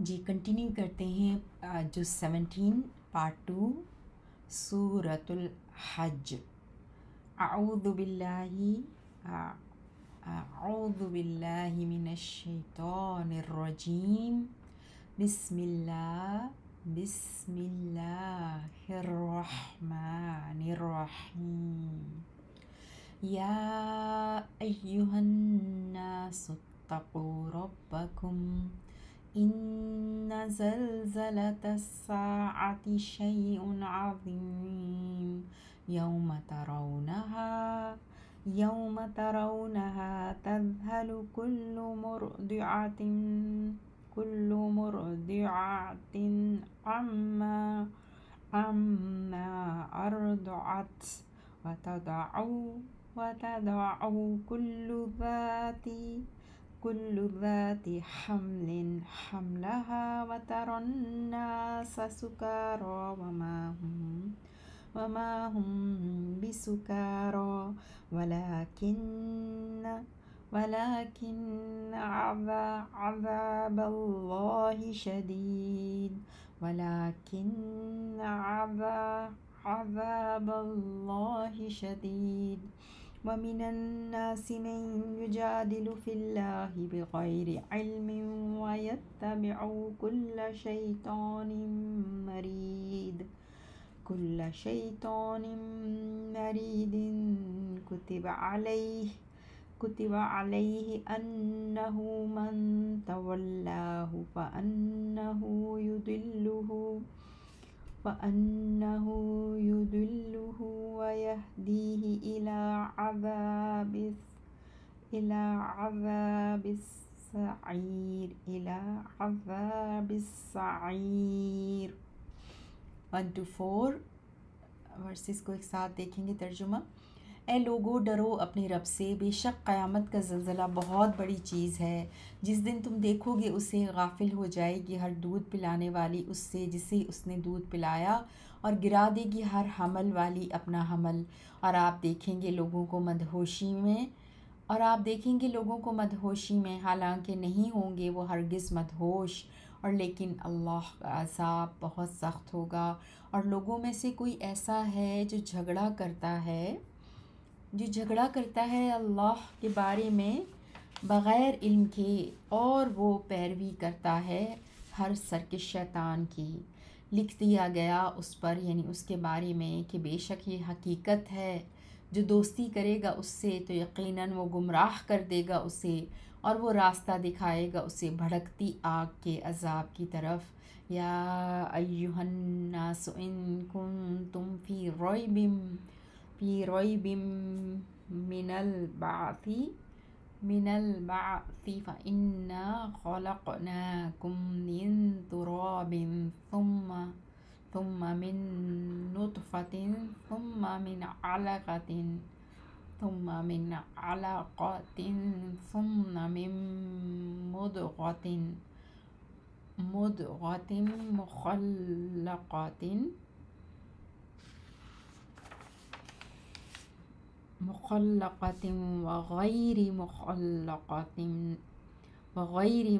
جی continue کرتے ہیں جو 17 پارٹ 2 سورۃ الحج۔ اعوذ باللہ من الشیطان الرجیم۔ بسم اللہ الرحمن الرحیم۔ یا ایہا الناس اتقوا ربکم ان زلزلة الساعة شيء عظيم يوم ترونها تذهل كل مرضعة عما أرضعت وتضع كل ذات حمل حملها وترى الناس سكارى وما هم بسكارى ولكن عذاب الله شديد ومن الناس من يجادل في الله بغير علم ويتبع كل شيطان مريد كتب عليه أنه من تولاه فأنه يضله ويهديه إلى عذاب السعير۔ 1 to 4 ورسز کو ایک ساتھ دیکھیں گے ترجمہ۔ اے لوگو ڈرو اپنے رب سے، بے شک قیامت کا زلزلہ بہت بڑی چیز ہے۔ جس دن تم دیکھو گے اسے غافل ہو جائے گی ہر دودھ پلانے والی اس سے جسے اس نے دودھ پلایا، اور گرا دے گی ہر حمل والی اپنا حمل، اور آپ دیکھیں گے لوگوں کو مدہوشی میں حالانکہ نہیں ہوں گے وہ ہرگز مدہوش، اور لیکن اللہ کا عذاب بہت سخت ہوگا۔ اور لوگوں میں سے کوئی ایسا ہے جو جھگڑا کرتا ہے اللہ کے بارے میں بغیر علم کے، اور وہ پیروی کرتا ہے ہر سرکش شیطان کی۔ لکھ دیا گیا اس پر، یعنی اس کے بارے میں، کہ بے شک یہ حقیقت ہے، جو دوستی کرے گا اس سے تو یقیناً وہ گمراہ کر دے گا اسے، اور وہ راستہ دکھائے گا اسے بھڑکتی آگ کے عذاب کی طرف۔ یا ایہا الناس ان کنتم فی ریب من البعث فإنا خلقناكم من تراب ثم من نطفة ثم من علقة ثم من مضغة مخلقة وغير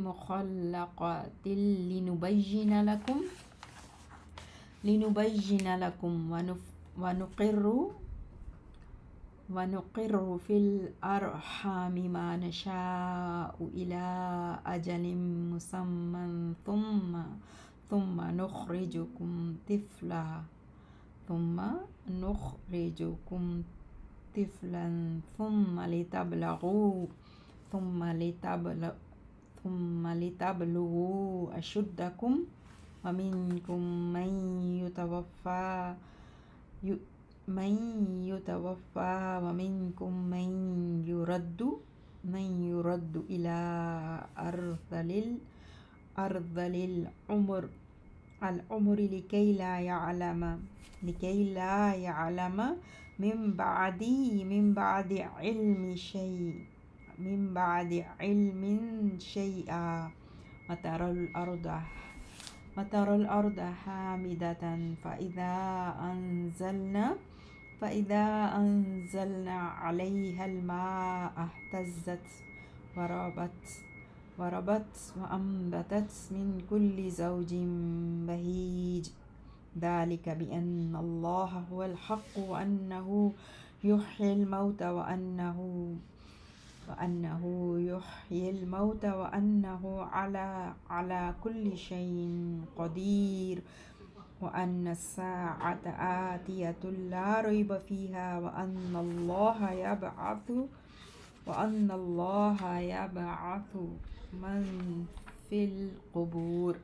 مخلقة لنبين لكم ونقر في الأرحام ما نشاء إلى أجل مسمى ثم نخرجكم طفلا ثم لتبلغوا أشدكم ومنكم من يتوفى ومنكم من يرد إلى أرذل العمر لكي لا يعلم من بعد علم شيئا وترى الأرض حامدة فإذا أنزلنا عليها الماء اهتزت وربت وأنبتت من كل زوج بهيج ذلك بأن الله هو الحق وأنه يحيي الموتى وأنه على كل شيء قدير وأن الساعة آتية لا ريب فيها وأن الله يبعث من في القبور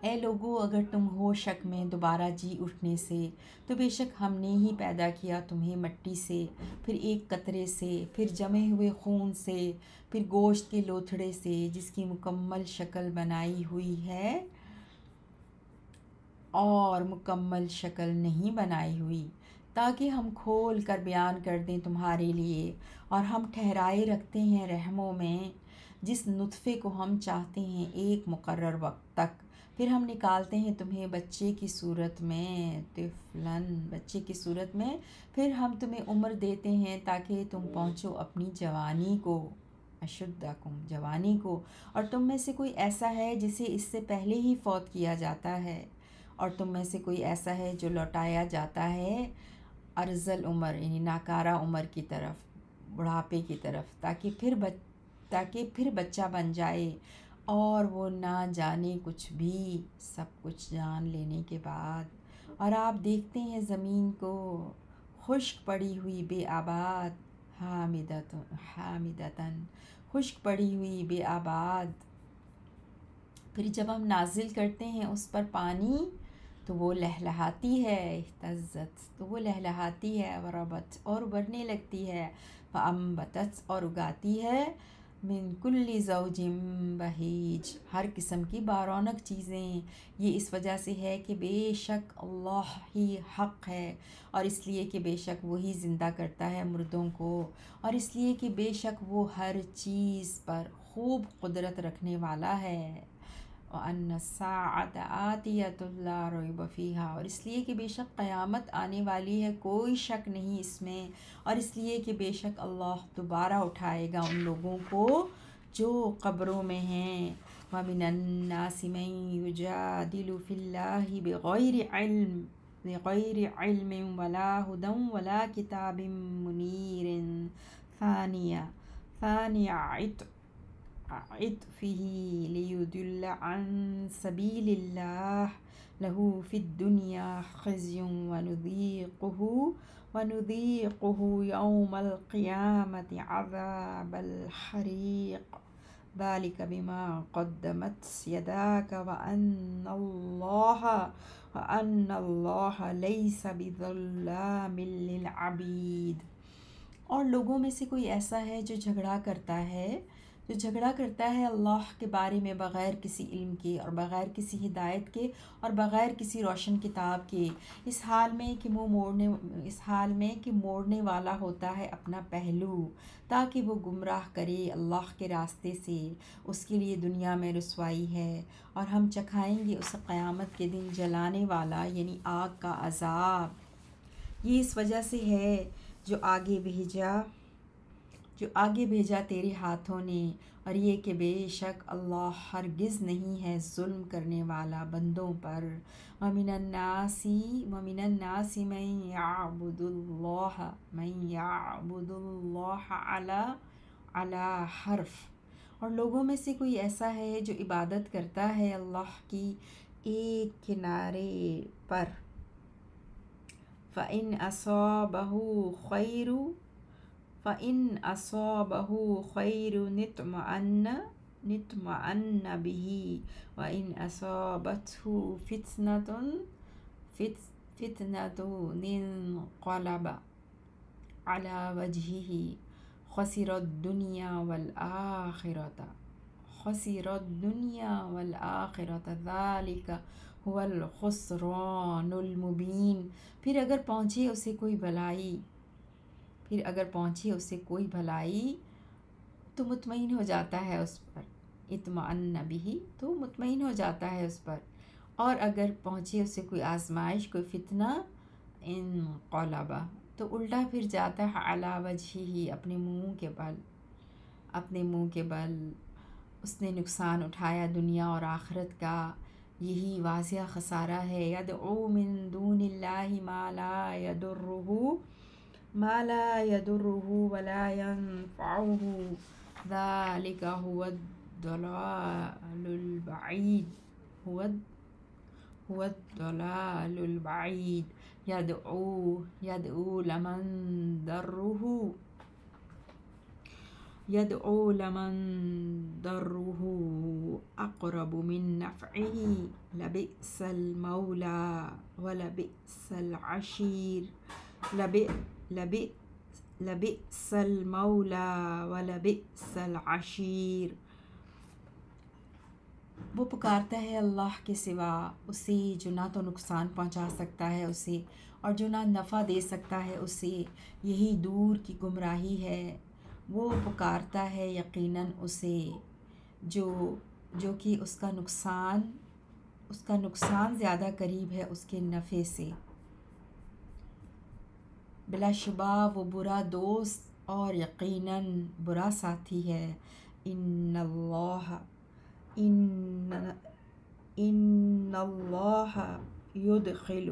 اے لوگو، اگر تم ہو شک میں دوبارہ جی اٹھنے سے، تو بے شک ہم نے ہی پیدا کیا تمہیں مٹی سے، پھر ایک قطرے سے، پھر جمے ہوئے خون سے، پھر گوشت کے لوتھڑے سے جس کی مکمل شکل بنائی ہوئی ہے اور مکمل شکل نہیں بنائی ہوئی، تاکہ ہم کھول کر بیان کر دیں تمہارے لیے، اور ہم ٹھہرائے رکھتے ہیں رحموں میں جس نطفے کو ہم چاہتے ہیں ایک مقرر وقت تک، پھر ہم نکالتے ہیں تمہیں بچے کی صورت میں، پھر ہم تمہیں عمر دیتے ہیں تاکہ تم پہنچو اپنی جوانی کو، اشدکم، جوانی کو، اور تم میں سے کوئی ایسا ہے جسے اس سے پہلے ہی فوت کیا جاتا ہے، اور تم میں سے کوئی ایسا ہے جو لوٹایا جاتا ہے ارذل عمر یعنی ناکارہ عمر کی طرف، بڑھاپے کی طرف، تاکہ پھر بچہ بن جائے، اور وہ نہ جانے کچھ بھی، سب کچھ جان لینے کے بعد۔ اور آپ دیکھتے ہیں زمین کو خشک پڑی ہوئی بے آباد، حامدتاً، خشک پڑی ہوئی بے آباد، پھر جب ہم نازل کرتے ہیں اس پر پانی تو وہ لہلہاتی ہے، اہتزت، تو وہ لہلہاتی ہے، وربت، اور ابھرنے لگتی ہے، فانبتت، اور اگاتی ہے، من کل زوج بہیج، ہر قسم کی بارونق چیزیں۔ یہ اس وجہ سے ہے کہ بے شک اللہ ہی حق ہے، اور اس لیے کہ بے شک وہی زندہ کرتا ہے مردوں کو، اور اس لیے کہ بے شک وہ ہر چیز پر خوب قدرت رکھنے والا ہے، وَأَنَّ السَّاعَةَ آتِيَةٌ لَا رَيْبَ فِيهَا، اور اس لیے کہ بے شک قیامت آنے والی ہے، کوئی شک نہیں اس میں، اور اس لیے کہ بے شک اللہ دوبارہ اٹھائے گا ان لوگوں کو جو قبروں میں ہیں۔ وَمِنَ النَّاسِ مَن يُجَادِلُ فِي اللَّهِ بِغَيْرِ عِلْمٍ وَلَا هُدًى وَلَا كِتَابٍ مُنِيرٍ ثَانِيَ عطفه ليضل عن سبيل الله له في الدنيا خزي ونذيقه يوم القيامة عذاب الحريق ذلك بما قدمت يداك وأن الله ليس بظلام للعبيد۔ اور لوگوں میں سے کوئی ایسا ہے جو جھگڑا کرتا ہے اللہ کے بارے میں بغیر کسی علم کے، اور بغیر کسی ہدایت کے، اور بغیر کسی روشن کتاب کے، اس حال میں کہ موڑنے والا ہوتا ہے اپنا پہلو تاکہ وہ گمراہ کرے اللہ کے راستے سے، اس کے لیے دنیا میں رسوائی ہے، اور ہم چکھائیں گے اس قیامت کے دن جلانے والا یعنی آگ کا عذاب۔ یہ اس وجہ سے ہے جو آگے بھیجا تیرے ہاتھوں نے، اور یہ کہ بے شک اللہ ہرگز نہیں ہے ظلم کرنے والا بندوں پر۔ وَمِنَ النَّاسِ مَن يَعْبُدُ اللَّهَ عَلَى حَرْفٍ، اور لوگوں میں سے کوئی ایسا ہے جو عبادت کرتا ہے اللہ کی ایک کنارے پر۔ فَإِنْ أَصَابَهُ خَيْرٌ اطْمَأَنَّ بِهِ وَإِنْ أَصَابَتْهُ فِتْنَةٌ انقلب عَلَى وَجْهِهِ خَسِرَ الدُّنْيَا وَالْآخِرَةَ ذَلِكَ هُوَ الْخُسْرَانُ الْمُبِينُ۔ پھر اگر پہنچے اسے کوئی بھلائی تو مطمئن ہو جاتا ہے اس پر، اطمأن بہ، تو مطمئن ہو جاتا ہے اس پر، اور اگر پہنچے اسے کوئی آزمائش، کوئی فتنہ، انقلب، تو الٹا پھر جاتا ہے علی وجہہ، اپنے منہ کے بل اس نے نقصان اٹھایا دنیا اور آخرت کا، یہی واضح خسارہ ہے۔ یدعو من دون اللہ ما لا يضره ولا ينفعه ذلك هو الضلال البعید، هو الضلال البعید۔ يدعو لمن ضره أقرب من نفعه لبئس المولى ولبئس العشير، لبئس المولى ولبئس العشير۔ وہ پکارتا ہے اللہ کے سوا اسے جو نہ تو نقصان پہنچا سکتا ہے اسے اور جو نہ نفع دے سکتا ہے اسے، یہی دور کی گمراہی ہے۔ وہ پکارتا ہے یقیناً اسے جو کہ اس کا نقصان زیادہ قریب ہے اس کے نفع سے۔ بلا شبہ وہ برا دوست اور یقیناً برا ساتھی ہے۔ ان اللہ يدخل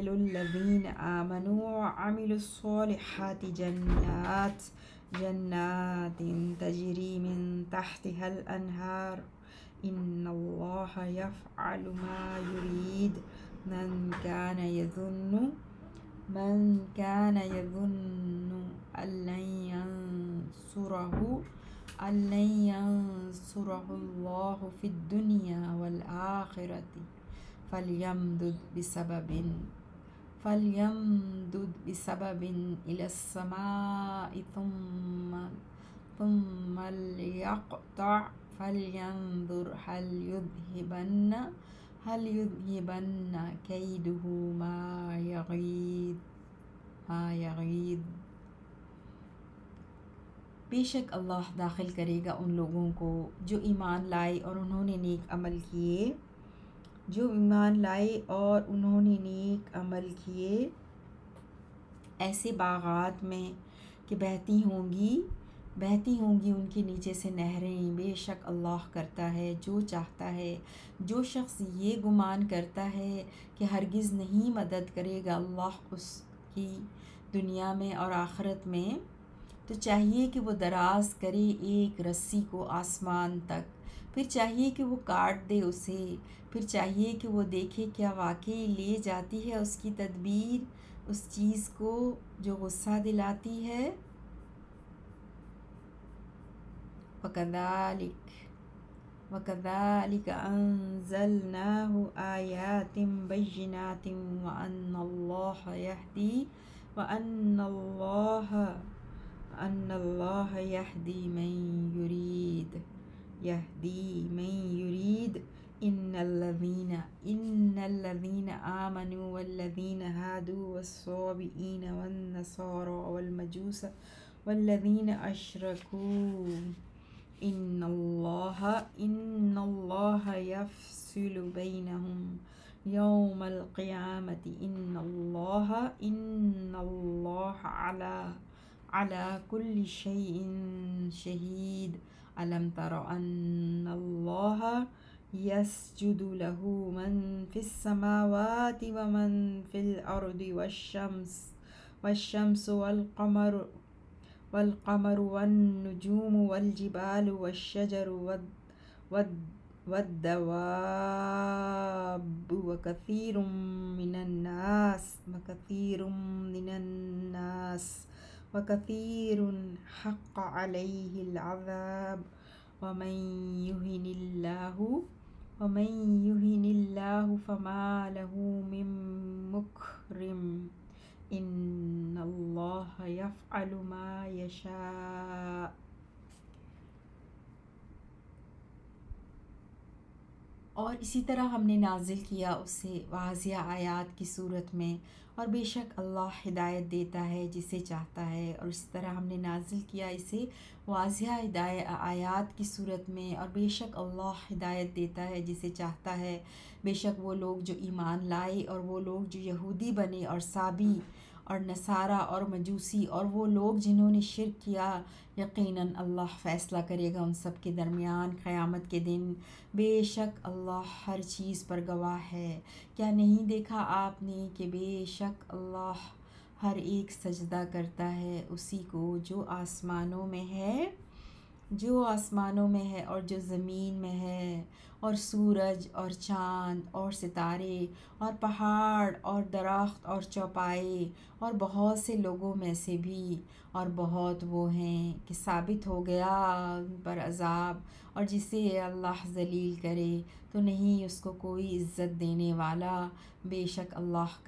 الذين آمنوا وعملوا الصالحات جنات تجري من تحتها الأنهار إن الله يفعل ما يريد۔ من كان يظن أن لن ينصره الله في الدنيا والآخرة فليمدد بسبب إلى السماء ثم ليقطع فلينظر هل يذهبن كيده ما يغيظ۔ بے شک اللہ داخل کرے گا ان لوگوں کو جو ایمان لائے اور انہوں نے نیک عمل کیے، ایسے باغات میں کہ بہتی ہوں گی ان کے نیچے سے نہریں۔ بے شک اللہ کرتا ہے جو چاہتا ہے۔ جو شخص یہ گمان کرتا ہے کہ ہرگز نہیں مدد کرے گا اللہ اس کی دنیا میں اور آخرت میں، تو چاہیے کہ وہ دراز کرے ایک رسی کو آسمان تک، پھر چاہیے کہ وہ کاٹ دے اسے، پھر چاہیے کہ وہ دیکھے کیا واقعی لے جاتی ہے اس کی تدبیر اس چیز کو جو غصہ دلاتی ہے۔ وَكَذَلِكَ أَنزَلْنَاهُ آيَاتٍ بَيِّنَاتٍ وَأَنَّ اللَّهَ يَهْدِي مَن يُرِيدُ۔ إِنَّ الَّذِينَ آمَنُوا وَالَّذِينَ هَادُوا وَالصَّابِئِينَ وَالنَّصَارَى وَالْمَجُوسَ وَالَّذِينَ أَشْرَكُوا إِنَّ اللَّهَ يَفْصِلُ بَيْنَهُمْ يَوْمَ الْقِيَامَةِ إِنَّ اللَّهَ عَلَى كُلِّ شَيْءٍ شَهِيدٌ۔ أَلَمْ تَرَ أَنَّ اللَّهَ يَسْجُدُ لَهُ مَنْ فِي السَّمَاوَاتِ وَمَنْ فِي الْأَرْضِ والشَّمْسُ والقمر والنجوم والجبال والشجر والدواب وكثير من الناس وكثير حق عليه العذاب ومن يهن الله فما له من مكرم ان اللہ یفعل ما یشاء۔ اور اسی طرح ہم نے نازل کیا اسے واضح آیات کی صورت میں، اور بے شک اللہ ہدایت دیتا ہے جسے چاہتا ہے۔ اور اسی طرح ہم نے نازل کیا اسے واضح آیات کی صورت میں، اور بے شک اللہ ہدایت دیتا ہے جسے چاہتا ہے۔ بے شک وہ لوگ جو ایمان لائے اور وہ لوگ جو یہودی بنے اور صابی اور نصارہ اور مجوسی اور وہ لوگ جنہوں نے شرک کیا، یقیناً اللہ فیصلہ کرے گا ان سب کے درمیان قیامت کے دن۔ بے شک اللہ ہر چیز پر گواہ ہے۔ کیا نہیں دیکھا آپ نے کہ بے شک اللہ ہر ایک سجدہ کرتا ہے اسی کو جو آسمانوں میں ہے اور جو زمین میں ہے، اور سورج اور چاند اور ستارے اور پہاڑ اور درخت اور چوپائے اور بہت سے لوگوں میں سے بھی، اور بہت وہ ہیں کہ ثابت ہو گیا ان پر عذاب، اور جسے اللہ ذلیل کرے تو نہیں اس کو کوئی عزت دینے والا۔ بے شک اللہ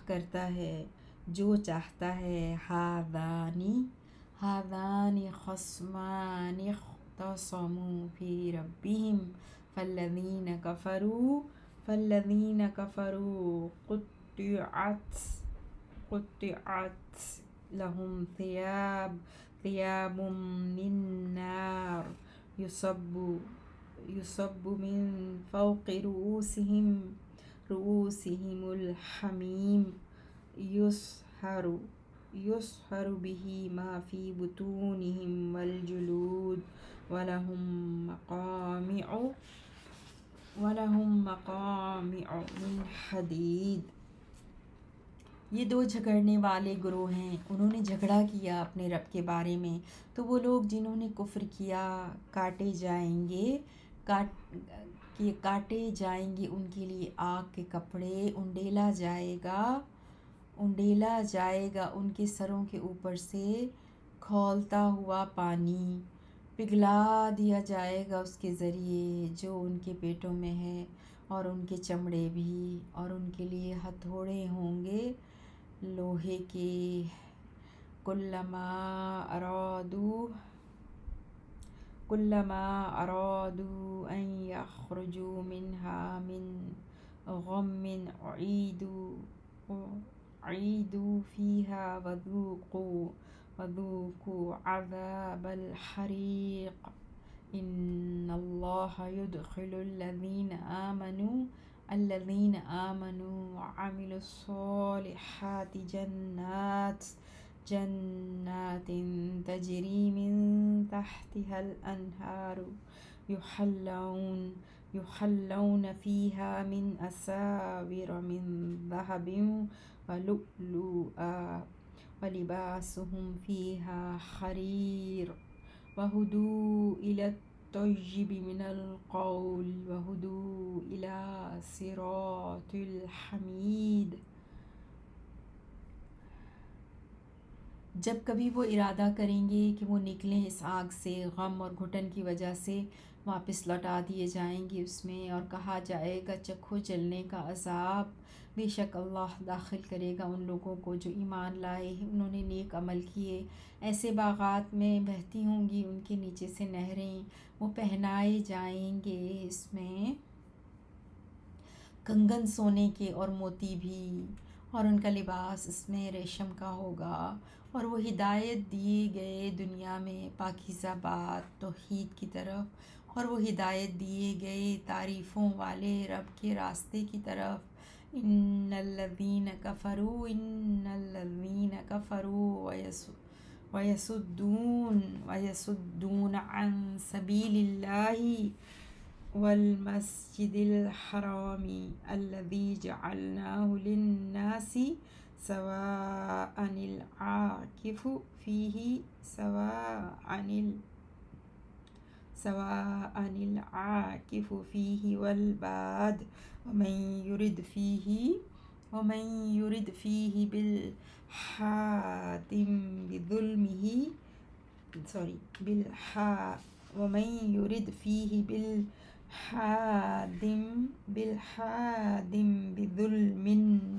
کرتا ہے جو چاہتا ہے۔ هذان خصمان اختصموا في ربهم فالذين كفروا قطعت لهم ثياب من نار يصب من فوق رؤوسهم الحميم يصهر به ما في بطونهم والجلود ولهم مقامع من حديد۔ یہ دو جھگڑنے والے گروہ ہیں، انہوں نے جھگڑا کیا اپنے رب کے بارے میں، تو وہ لوگ جنہوں نے کفر کیا کاٹے جائیں گے ان کے لیے آگ کے کپڑے، انڈیلا جائے گا ان کے سروں کے اوپر سے کھولتا ہوا پانی، پگھلا دیا جائے گا اس کے ذریعے جو ان کے پیٹوں میں ہے، اور ان کے چمڑے بھی، اور ان کے لیے ہتھوڑے ہوں گے لوہے کے۔ کلما ارادوا ان یخرجوا منها من غم اعیدوا فیہا وذوقوا عذاب الحریق۔ ان اللہ يدخل الذین آمنوا وعملوا الصالحات جنات تجری من تحتها الانہار يحلون فيها من أساور من ذهب ولؤلؤا ولباسهم فيها حرير وهدوا إلى الطيب من القول وهدوا إلى صراط الحمید۔ جب کبھی وہ ارادہ کریں گے کہ وہ نکلیں اس آگ سے، غم اور گھٹن کی وجہ سے واپس لوٹا دیے جائیں گے اس میں، اور کہا جائے گا چکھو جلنے کا عذاب۔ بے شک اللہ داخل کرے گا ان لوگوں کو جو ایمان لائے ہیں، انہوں نے نیک عمل کیے۔ ایسے باغات میں بہتی ہوں گی ان کے نیچے سے نہریں، وہ پہنائے جائیں گے اس میں کنگن سونے کے اور موتی بھی، اور ان کا لباس اس میں ریشم کا ہوگا، اور وہ ہدایت دیے گئے دنیا میں پاکیزہ بات توحید کی طرف، اور وہ ہدایت دیے گئے تعریفوں والے رب کے راستے کی طرف۔ ان الذین کفروا ویصدون عن سبیل اللہ والمسجد الحرام الذی جعلناہ للناس سواء العاکف فیہ والباد ومن يرد فیہ بالحاد بظلم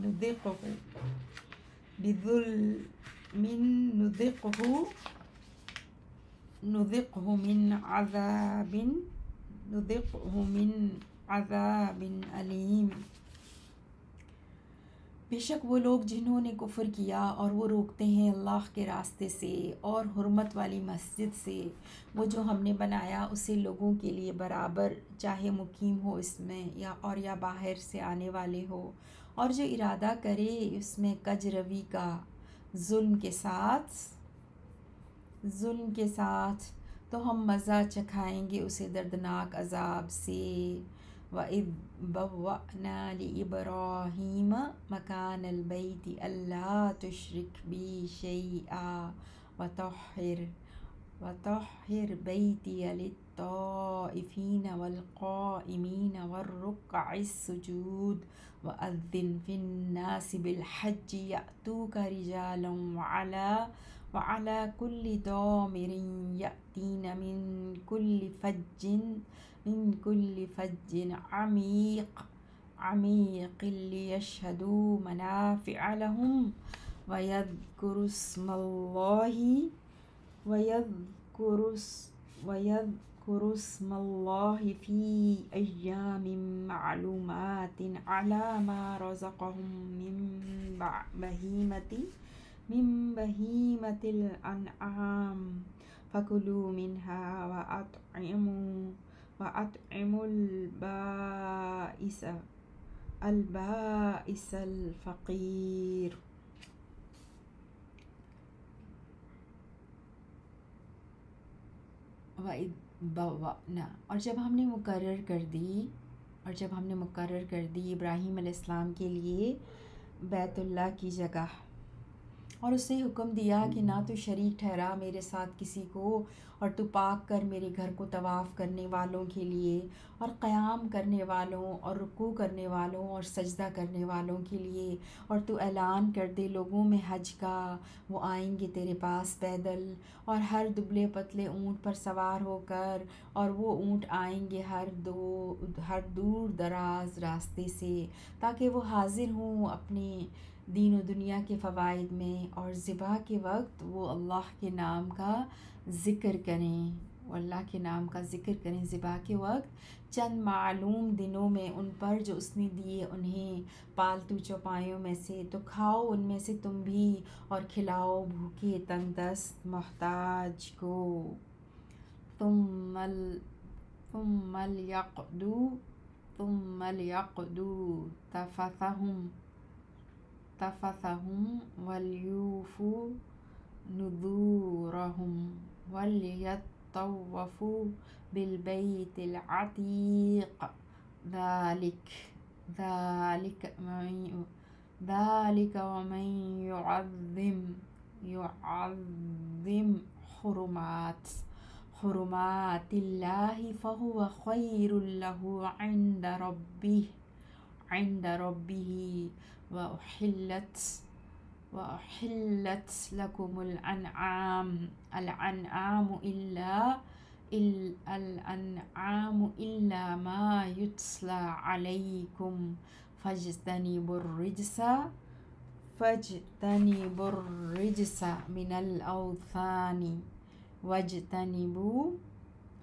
نذقه من عذاب علیم۔ بے شک وہ لوگ جنہوں نے کفر کیا اور وہ روکتے ہیں اللہ کے راستے سے اور حرمت والی مسجد سے، وہ جو ہم نے بنایا اسے لوگوں کے لیے برابر، چاہے مقیم ہو اس میں یا باہر سے آنے والے ہو، اور جو ارادہ کرے اس میں کج روی کا ظلم کے ساتھ تو ہم مزہ چکھائیں گے اسے دردناک عذاب سے۔ وَإِذْ بَوَّأْنَا لِإِبْرَاهِيمَ مَكَانَ الْبَيْتِ أَلَّا تُشْرِكْ بِي شَيْئًا وَطَهِّرْ بَيْتِيَ لِلطَّائِفِينَ وَالْقَائِمِينَ وَالرُّكَّعِ السُّجُودِ وَأَذِّنْ فِي النَّاسِ بِالْحَجِّ يَأْتُوكَ رِجَالًا وَعَلَى كُلِّ ضَامِرٍ يَأْتِينَ مِنْ كُلِّ فَجٍّ عَمِيقٍ لِيَشْهَدُوا مَنَافِعَ لَهُمْ وَيَذْكُرُوا اسْمَ اللَّهِ فِي أَيَّامٍ مَّعْلُومَاتٍ عَلَى مَا رَزَقَهُم مِّن بَهِيمَةِ الْأَنْعَامِ فَكُلُوا مِنْهَا وَأَطْعِمُوا الْبَائِسَ الْفَقِيرَ۔ وَإِذْ بَوَّأْنَا، اور جب ہم نے مقرر کر دی ابراہیم علیہ السلام کے لیے بیت اللہ کی جگہ، اور اسے حکم دیا کہ نہ تو شریک ٹھہرا میرے ساتھ کسی کو، اور تو پاک کر میرے گھر کو طواف کرنے والوں کے لیے، اور قیام کرنے والوں اور رکوع کرنے والوں اور سجدہ کرنے والوں کے لیے، اور تو اعلان کر دے لوگوں میں حج کا، وہ آئیں گے تیرے پاس پیدل اور ہر دبلے پتلے اونٹ پر سوار ہو کر، اور وہ اونٹ آئیں گے ہر دور دراز راستے سے، تاکہ وہ حاضر ہوں اپنے دین و دنیا کے فوائد میں، اور ذبح کے وقت وہ اللہ کے نام کا ذکر کریں ذبح کے وقت چند معلوم دنوں میں ان پر جو اس نے دیے انہیں پالتو چوپایوں میں سے، تو کھاؤ ان میں سے تم بھی، اور کھلاؤ بھوکے تنگ دست محتاج کو۔ ثم ليقضوا تفثهم وليوفوا نذورهم وليطوفوا بالبيت العتيق ذلك ومن يعظم حرمات الله فهو خير له عند ربه وأحلت لكم الأنعام إلا ما يتلى عليكم فاجتنبوا الرجس من الأوثان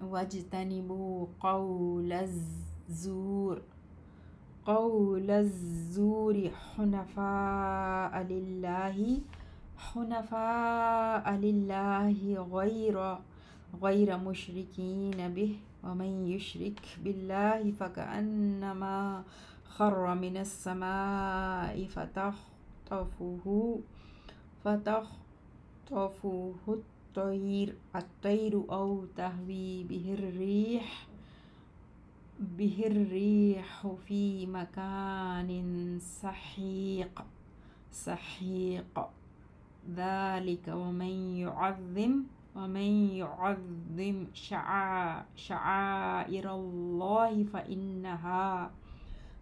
واجتنبوا قول الزور حنفاء لله غير مشركين به ومن يشرك بالله فكأنما خر من السماء فتخطفه الطير أو تهوي به الريح في مكان سحيق ذلك ومن يعظم شعائر الله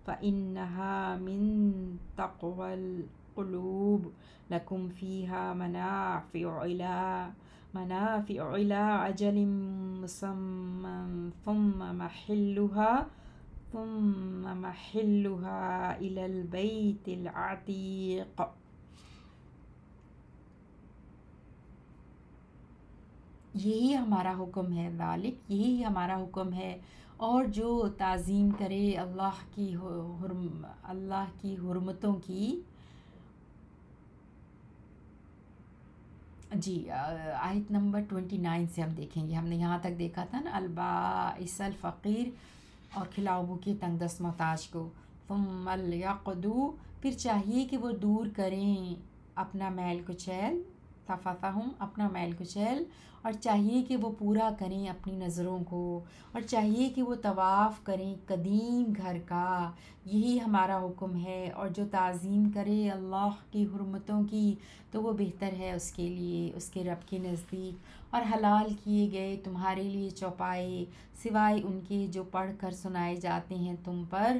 فإنها من تقوى القلوب لكم فيها منافع إلى أجل مسمى ثم محلها إلى البيت العتيق۔ یہی ہمارا حکم ہے، یہی ہمارا حکم ہے، اور جو تعظیم کرے اللہ کی حرمتوں کی۔ جی آیت نمبر 29 سے ہم دیکھیں گے، ہم نے یہاں تک دیکھا تھا نا، البائس الفقیر، اور کھلاؤ بھوکے تنگ دست محتاج کو۔ ثم ليقضوا پھر چاہیے کہ وہ دور کریں اپنا میل کچیل، تفاتہم اپنا میل کچیل، اور چاہیے کہ وہ پورا کریں اپنی نظروں کو، اور چاہیے کہ وہ طواف کریں قدیم گھر کا، یہی ہمارا حکم ہے۔ اور جو تعظیم کرے اللہ کی حرمتوں کی تو وہ بہتر ہے اس کے لیے اس کے رب کے نزدیک۔ اور حلال کیے گئے تمہارے لیے چوپائے سوائے ان کے جو پڑھ کر سنائے جاتے ہیں تم پر،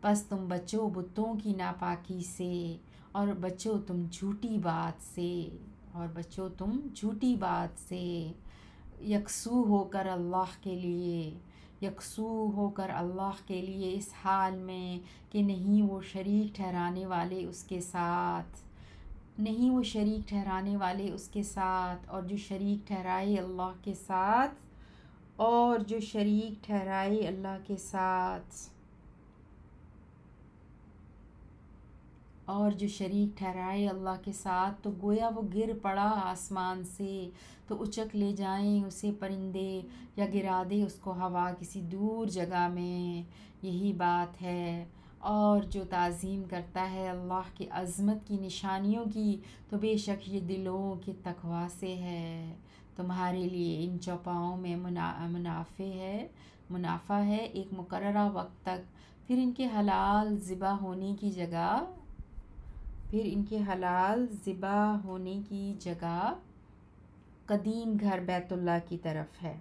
پس تم بچو بتوں کی ناپاکی سے، اور بچو تم جھوٹی بات سے، اور بچو تم جھوٹی بات سے، یکسو ہو کر اللہ کے لیے، یکسو ہو کر اللہ کے لیے، اس حال میں کہ نہیں وہ شریک ٹھہرانے والے اس کے ساتھ، نہیں وہ شریک ٹھہرانے والے اس کے ساتھ، اور جو شریک ٹھہرائے اللہ کے ساتھ، اور جو شریک ٹھہرائے اللہ کے ساتھ، اور جو شریک ٹھہرائے اللہ کے ساتھ، تو گویا وہ گر پڑا آسمان سے تو اچک لے جائیں اسے پرندے، یا گرا دے اس کو ہوا کسی دور جگہ میں، یہی بات ہے۔ اور جو تعظیم کرتا ہے اللہ کی عظمت کی نشانیوں کی تو بے شک یہ دلوں کے تقویٰ سے ہے۔ تمہارے لیے ان چوپاؤں میں منافع ہے ایک مقررہ وقت تک، پھر ان کے حلال ذبح ہونے کی جگہ، پھر ان کے حلال ذبح ہونے کی جگہ قدیم گھر بیت اللہ کی طرف ہے،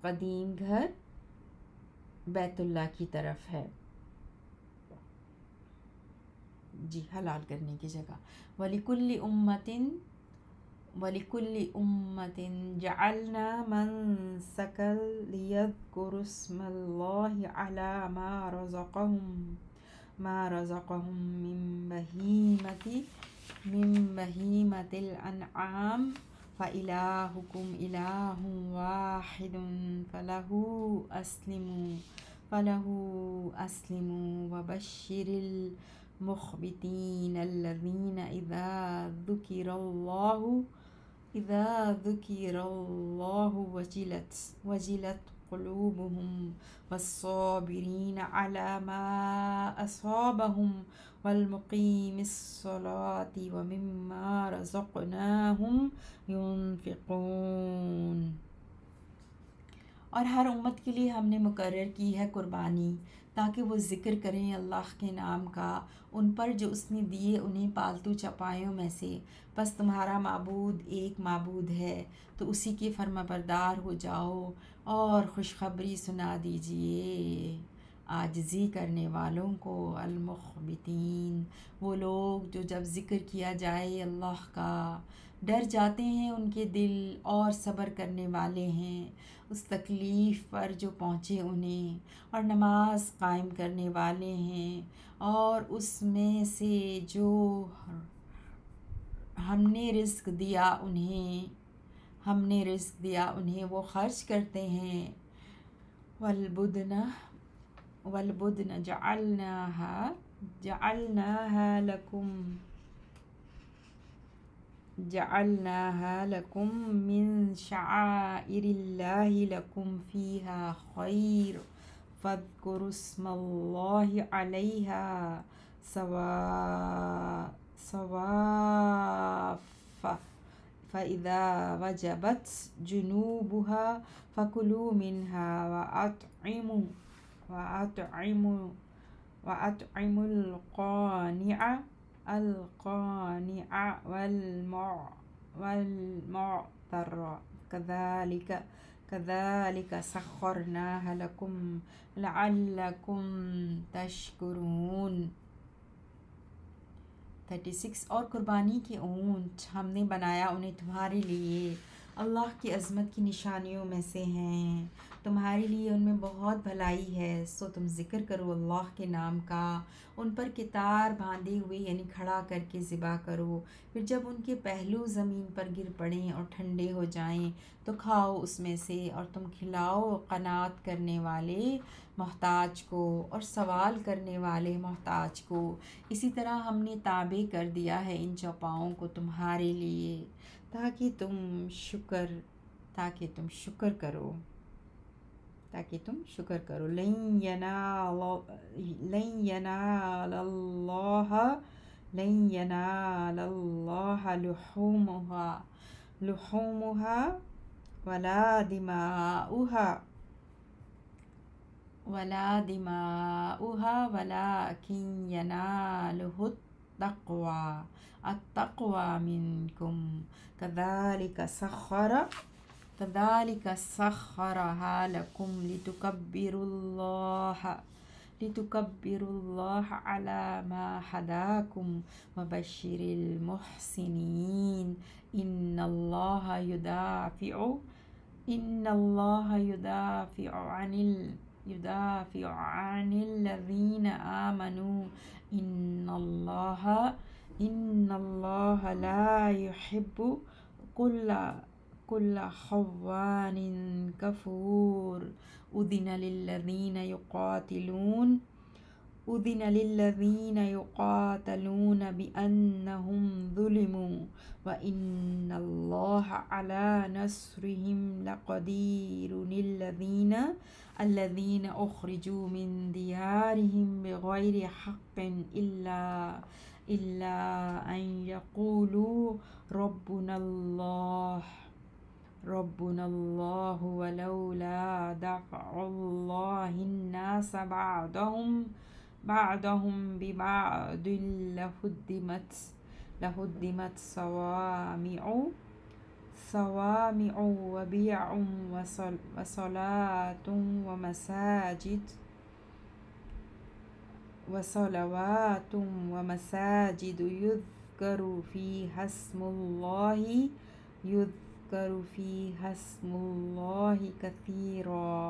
قدیم گھر بیت اللہ کی طرف ہے، جی حلال کرنے کی جگہ۔ وَلِكُلِّ أُمَّةٍ جَعَلْنَا مَنسَكًا لِيَذْكُرُوا اسْمَ اللَّهِ عَلَى ما رزقهم من بهيمة الأنعام فإلهكم إله واحد فله أسلموا وبشر المخبتين الذين إذا ذكر الله وجلت قلوبهم والصابرين على ما أصابهم والمقيم الصلاة ومما رزقناهم ينفقون۔ اور ہر امت کے لیے ہم نے مقرر کی ہے قربانی، تاکہ وہ ذکر کریں اللہ کے نام کا ان پر جو اس نے دیے انہیں پالتو چپائیوں میں سے، بس تمہارا معبود ایک معبود ہے تو اسی کے فرما بردار ہو جاؤ، اور خوشخبری سنا دیجئے عاجزی کرنے والوں کو، المخبتین وہ لوگ جو جب ذکر کیا جائے اللہ کا ڈر جاتے ہیں ان کے دل، اور صبر کرنے والے ہیں اس تکلیف پر جو پہنچے انہیں، اور نماز قائم کرنے والے ہیں، اور اس میں سے جو ہم نے رزق دیا انہیں وہ خرچ کرتے ہیں۔ والبدن جعلناها لكم من شعائر الله لكم فيها خير فاذكروا اسم الله عليها صواف فإذا وجبت جنوبها فكلوا منها وأطعموا القانع والمعتر كذلك سخرناها لكم لعلكم تشكرون۔ 36 اور قربانی کے اونٹ ہم نے بنایا انہیں تمہارے لیے، اللہ کی عظمت کی نشانیوں میں سے ہیں، تمہارے لیے ان میں بہت بھلائی ہے، سو تم ذکر کرو اللہ کے نام کا، ان پر کتار باندھے ہوئے یعنی کھڑا کر کے ذبح کرو، پھر جب ان کے پہلو زمین پر گر پڑیں اور ٹھنڈے ہو جائیں تو کھاؤ اس میں سے، اور تم کھلاؤ قناعت کرنے والے محتاج کو اور سوال کرنے والے محتاج کو۔ اسی طرح ہم نے تابع کر دیا ہے ان چوپاؤں کو تمہارے لیے تاکہ تم شکر کرو۔ تاکہ تم شکر کرو. لن ینال اللہ لحومها ولا دماؤها ولكن يناله التقوى منكم كذلك سخرها لكم لتكبروا الله على ما هداكم وبشر المحسنين. إن الله يدافع عن الذين آمنوا. إن الله لا يحب كل خوان كفور. أذن للذين يقاتلون بأنهم ظلموا وإن الله على نصرهم لقدير. الذين أخرجوا من ديارهم بغير حق إلا أن يقولوا ربنا الله ولولا دفع الله الناس بعضهم ببعض لهدمت صوامع وبيع وصلوات ومساجد يذكر فيها اسم الله كثيرا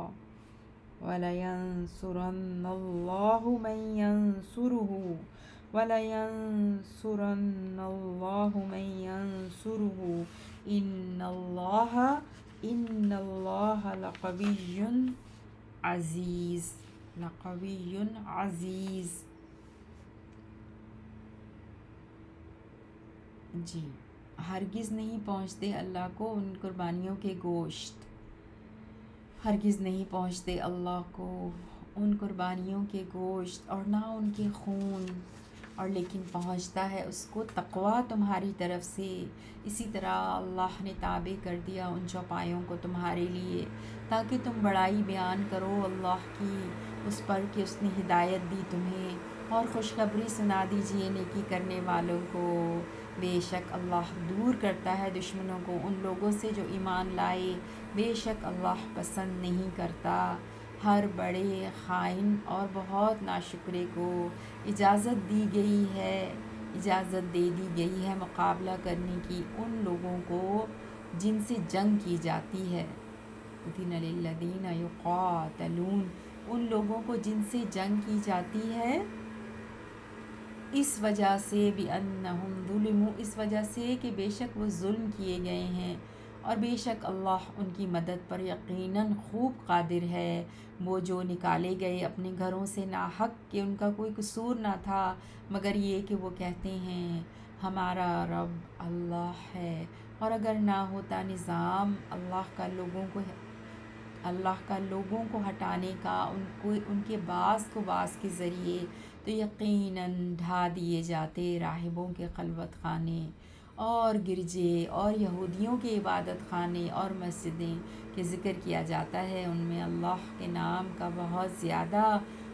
ولينصرن الله من ينصره إن الله لقوي عزيز. جی، ہرگز نہیں پہنچتے اللہ کو ان قربانیوں کے گوشت، ہرگز نہیں پہنچتے اللہ کو ان قربانیوں کے گوشت اور نہ ان کے خون، اور لیکن پہنچتا ہے اس کو تقویٰ تمہاری طرف سے. اسی طرح اللہ نے تابع کر دیا ان چوپایوں کو تمہارے لیے تاکہ تم بڑائی بیان کرو اللہ کی اس پر کہ اس نے ہدایت دی تمہیں، اور خوشخبری سنا دیجیے نیکی کرنے والوں کو. بے شک اللہ دور کرتا ہے دشمنوں کو ان لوگوں سے جو ایمان لائے. بے شک اللہ پسند نہیں کرتا ہر بڑے خائن اور بہت ناشکرے کو. اجازت دے دی گئی ہے مقابلہ کرنے کی ان لوگوں کو جن سے جنگ کی جاتی ہے. اذن للذین یقاتلون، ان لوگوں کو جن سے جنگ کی جاتی ہے، اس وجہ سے بِأَنَّهُمْ ظُلِمُوا، اس وجہ سے کہ بے شک وہ ظلم کیے گئے ہیں، اور بے شک اللہ ان کی مدد پر یقیناً خوب قادر ہے. وہ جو نکالے گئے اپنے گھروں سے ناحق کہ ان کا کوئی قصور نہ تھا مگر یہ کہ وہ کہتے ہیں ہمارا رب اللہ ہے، اور اگر نہ ہوتا نظام اللہ کا لوگوں کو ہٹانے کا ان کے باس کے ذریعے، تو یقیناً ڈھا دیے جاتے راہبوں کے خلوت خانے اور گرجے اور یہودیوں کے عبادت خانے اور مسجدیں کہ ذکر کیا جاتا ہے ان میں اللہ کے نام کا بہت زیادہ،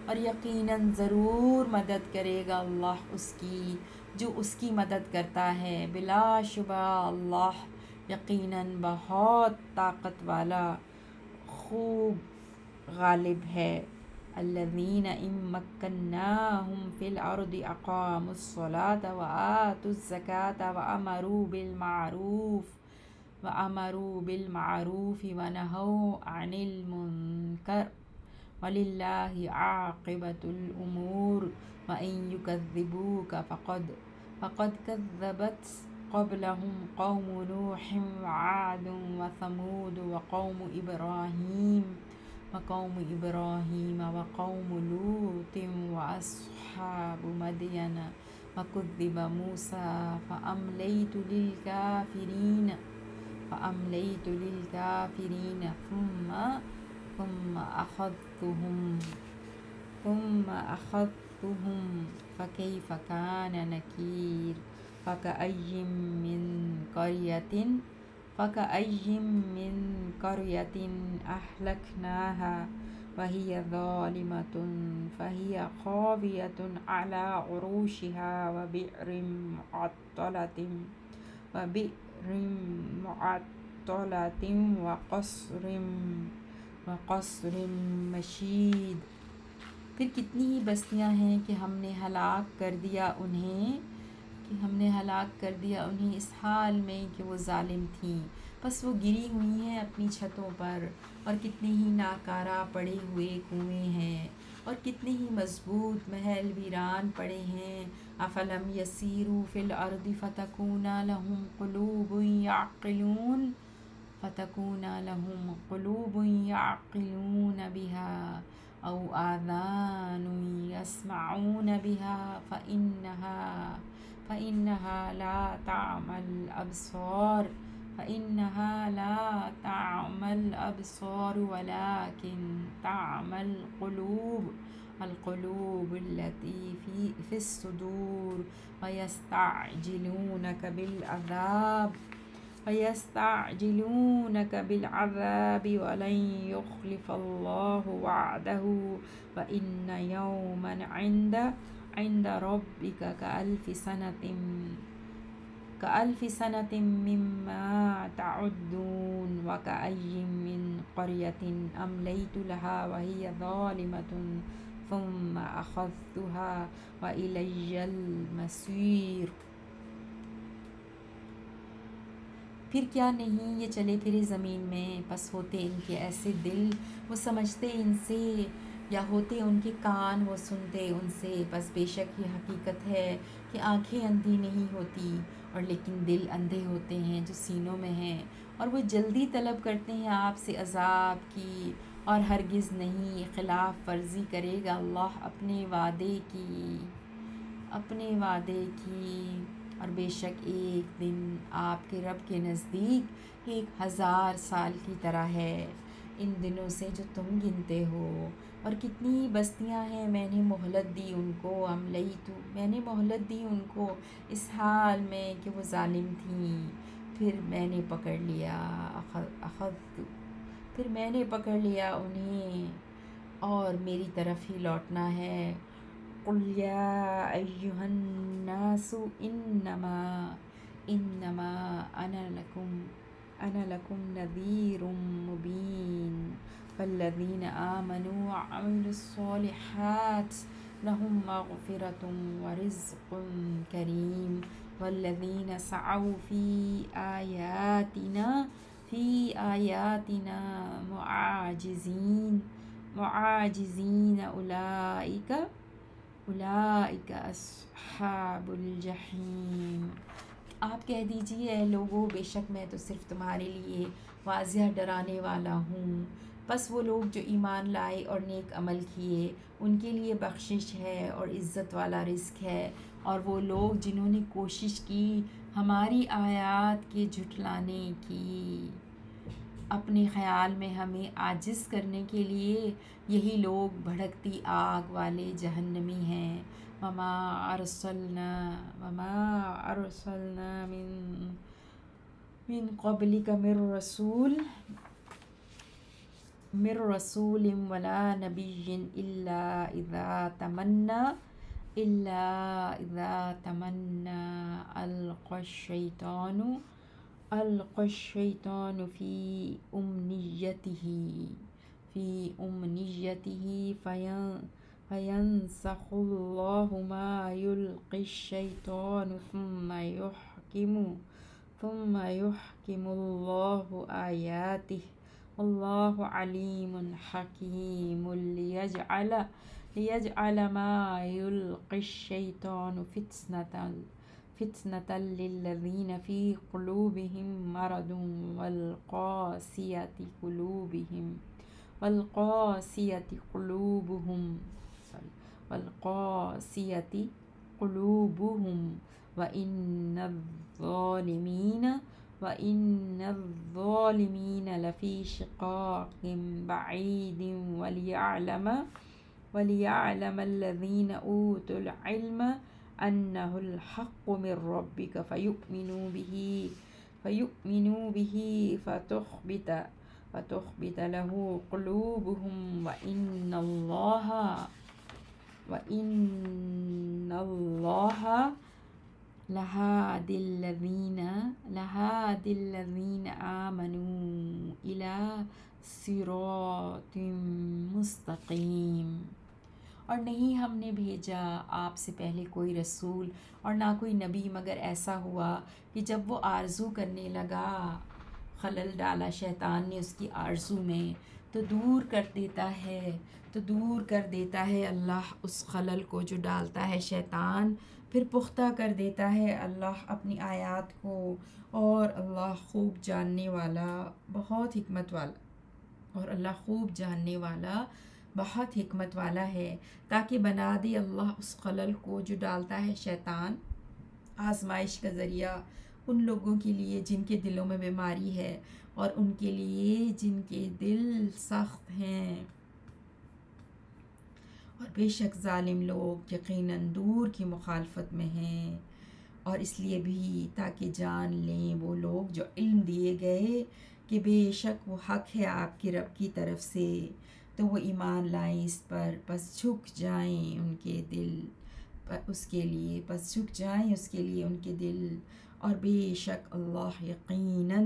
اور یقیناً ضرور مدد کرے گا اللہ اس کی جو اس کی مدد کرتا ہے. بلا شبہ اللہ یقیناً بہت طاقت والا خوب غالب ہے. الذین ان مکناہم فی الارض اقاموا الصلاة وآتوا الزکاة وأمروا بالمعروف ونہوا عن المنکر وللہ عاقبۃ الامور. وإن یکذبوک فقد کذبت قبلهم قوم نوح وعاد وثمود وقوم إبراهيم وقوم لوط وأصحاب مدين وكذب موسى فأمليت للكافرين ثم ثم أخذتهم فكيف كان نكير فكأي من قرية أهلكناها وهي ظالمة فهي خاوية على عروشها وبئر معطلة وقصر مشيد. پھر کتنی ہی بستیاں ہیں کہ ہم نے ہلاک کر دیا انہیں اس حال میں کہ وہ ظالم تھیں، بس وہ گری ہوئی ہیں اپنی چھتوں پر، اور کتنے ہی ناکارہ پڑے ہوئے کنویں ہیں، اور کتنے ہی مضبوط محل ویران پڑے ہیں۔ افلم یسیروا فی الارض فتکون لهم قلوب يعقلون بها أو آذان يسمعون بها فإنها لا تعمى الأبصار ولكن تعمى القلوب التي في الصدور ويستعجلونك بالعذاب ولن يخلف الله وعده وإن يوما عند ربك كألف سنة مما تعدون وكأي من قرية أمليت لها وهي ظالمة ثم أخذتها وإلي المصير۔ پھر کیا نہیں یہ چلے پھرے زمین میں، پس ہوتے ان کے ایسے دل وہ سمجھتے ان سے، یا ہوتے ان کے کان وہ سنتے ان سے، بس بے شک یہ حقیقت ہے کہ آنکھیں اندھی نہیں ہوتی اور لیکن دل اندھے ہوتے ہیں جو سینوں میں ہیں، اور وہ جلدی طلب کرتے ہیں آپ سے عذاب کی، اور ہرگز نہیں خلاف ورزی کرے گا اللہ اپنے وعدے کی، اور بے شک ایک دن آپ کے رب کے نزدیک 1000 سال کی طرح ہے ان دنوں سے جو تم گنتے ہو۔ اور کتنی بستیاں ہیں میں نے مہلت دی ان کو اس حال میں کہ وہ ظالم تھیں، پھر میں نے پکڑ لیا انہیں، اور میری طرف ہی لوٹنا ہے۔ قل یا ایہا الناس انما انا لکم نذیر مبین فالذین آمنوا وعملوا الصالحات لهم مغفرۃ ورزق کریم والذین سعوا فی آیاتنا معاجزین اولئک اصحاب الجحیم۔ آپ کہہ دیجئے اے لوگو، بے شک میں تو صرف تمہارے لیے واضح ڈرانے والا ہوں، بس وہ لوگ جو ایمان لائے اور نیک عمل کیے ان کے لیے بخشش ہے اور عزت والا رزق ہے، اور وہ لوگ جنہوں نے کوشش کی ہماری آیات کے جھٹلانے کی اپنے خیال میں ہمیں عاجز کرنے کے لیے، یہی لوگ بھڑکتی آگ والے جہنمی ہیں۔ وما ارسلنا من قبلک من رسول ولا نبی الا اذا تمنى القى الشیطان فی امنیته فینسخ اللہ ما یلقی الشیطان ثم يحكم الله آياته والله عليم حكيم ليجعل ما يلقي الشيطان فتنة للذين في قلوبهم مرض والقاسية قلوبهم وإن وَإِنَّ الظَّالِمِينَ لَفِي شِقَاقٍ بَعِيدٍ وَلِيَعْلَمَ الَّذِينَ أُوتُوا الْعِلْمَ أَنَّهُ الْحَقُّ مِنْ رَبِّكَ فَيُؤْمِنُوا بِهِ فتخبت له قلوبهم وإن الله لهادي الذين آمنوا إلى صراط مستقیم۔ اور نہیں ہم نے بھیجا آپ سے پہلے کوئی رسول اور نہ کوئی نبی مگر ایسا ہوا کہ جب وہ آرزو کرنے لگا، خلل ڈالا شیطان نے اس کی آرزو میں، تو دور کر دیتا ہے اللہ اس خلل کو جو ڈالتا ہے شیطان، پھر پختہ کر دیتا ہے اللہ اپنی آیات کو، اور اللہ خوب جاننے والا بہت حکمت والا ہے، تاکہ بنا دے اللہ اس خلل کو جو ڈالتا ہے شیطان آزمائش کا ذریعہ ان لوگوں کے لیے جن کے دلوں میں بیماری ہے، اور ان کے لیے جن کے دل سخت ہیں، اور بے شک ظالم لوگ یقیناً دور کی مخالفت میں ہیں۔ اور اس لیے بھی تاکہ جان لیں وہ لوگ جو علم دیے گئے کہ بے شک وہ حق ہے آپ کے رب کی طرف سے، تو وہ ایمان لائیں اس پر، پس جھک جائیں اس کے لیے ان کے دل، اور بے شک اللہ یقیناً